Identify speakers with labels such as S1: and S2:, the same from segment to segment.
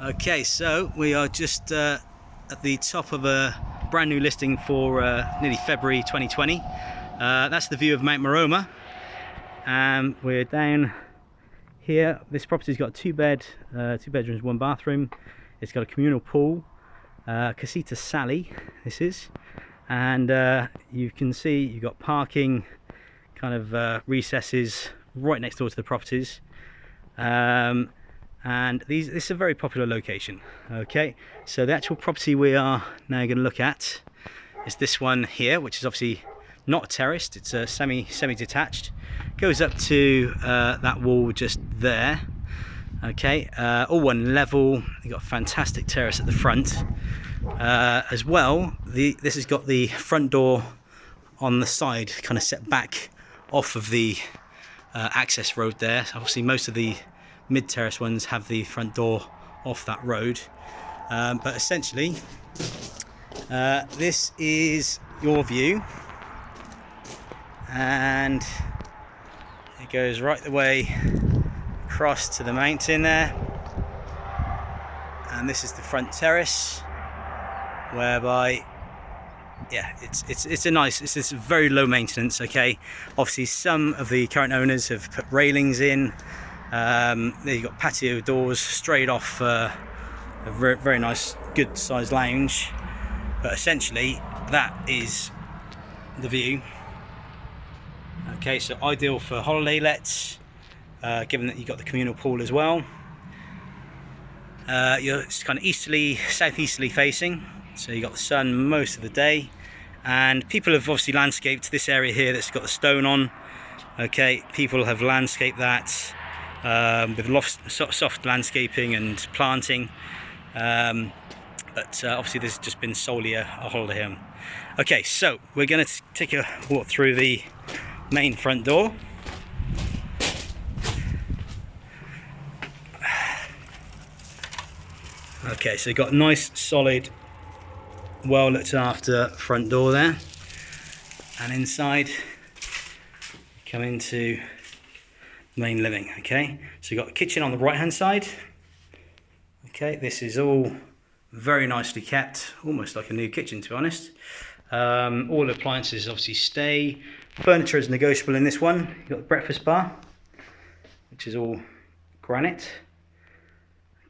S1: Okay, so we are just at the top of a brand new listing for nearly February 2020. That's the view of Mount Maroma, and we're down here. This property's got two bedrooms, one bathroom. It's got a communal pool, Casita Sally this is, and you can see you've got parking kind of recesses right next door to the properties. And this is a very popular location. Okay, so the actual property we are now going to look at is this one here, which is obviously not terraced. It's a semi-detached. Goes up to that wall just there. Okay, all one level. You've got a fantastic terrace at the front as well. This has got the front door on the side, kind of set back off of the access road there. So obviously most of the mid-terrace ones have the front door off that road, but essentially this is your view, and it goes right the way across to the mountain there, and this is the front terrace, whereby it's very low maintenance. Okay, obviously some of the current owners have put railings in. There you've got patio doors straight off a very nice, good sized lounge, but essentially that is the view. Okay, so ideal for holiday lets, given that you've got the communal pool as well. It's kind of southeasterly facing, so you've got the sun most of the day, and people have obviously landscaped this area here that's got the stone on. Okay, people have landscaped that with soft landscaping and planting, but obviously this has just been solely a holiday home. Okay, so we're going to take a walk through the main front door. Okay, so you've got a nice, solid, well looked after front door there, and inside you come into main living. Okay, so you've got the kitchen on the right hand side. Okay, this is all very nicely kept, almost like a new kitchen, to be honest. All the appliances obviously stay. Furniture is negotiable in this one. You've got the breakfast bar, which is all granite.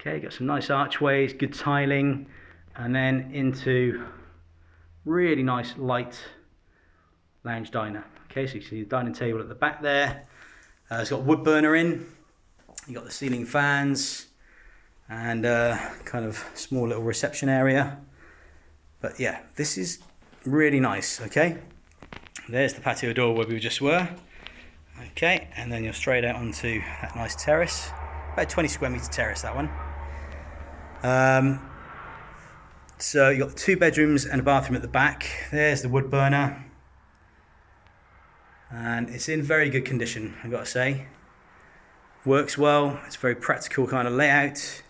S1: Okay, got some nice archways, good tiling, and then into really nice light lounge diner. Okay, so you see the dining table at the back there. It's got wood burner in. You got the ceiling fans and kind of small little reception area. But yeah, this is really nice. Okay, there's the patio door where we just were. Okay, and then you're straight out onto that nice terrace, about 20 square meter terrace, that one. So you got 2 bedrooms and a bathroom at the back. There's the wood burner. And it's in very good condition, I've got to say. Works well, it's a very practical kind of layout.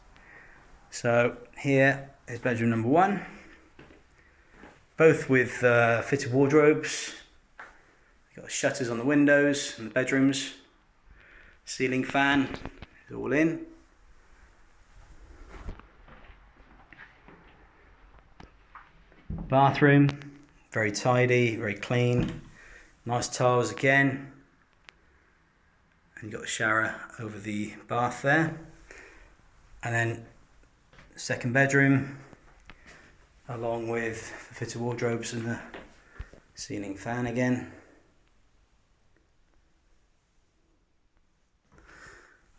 S1: So here is bedroom number 1, both with fitted wardrobes. You've got shutters on the windows and the bedrooms. Ceiling fan is all in. Bathroom, very tidy, very clean. Nice tiles again, and you've got the shower over the bath there, and then the second bedroom along with the fitted wardrobes and the ceiling fan again.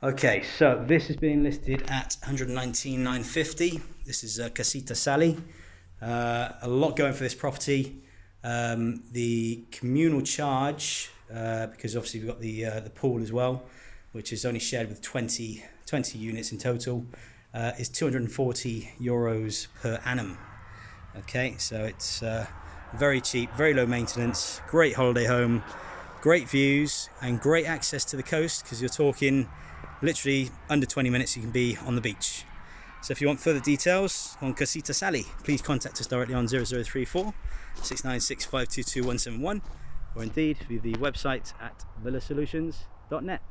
S1: Okay, so this is being listed at 119,950. This is Casita Sally. A lot going for this property. The communal charge, because obviously we've got the pool as well, which is only shared with 20 units in total, is €240 per annum. Okay, so it's very cheap, very low maintenance, great holiday home, great views and great access to the coast, because you're talking literally under 20 minutes you can be on the beach. So if you want further details on Casita Sally, please contact us directly on 0034 696 522 171, or indeed via the website at villasolutions.net.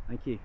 S1: Thank you.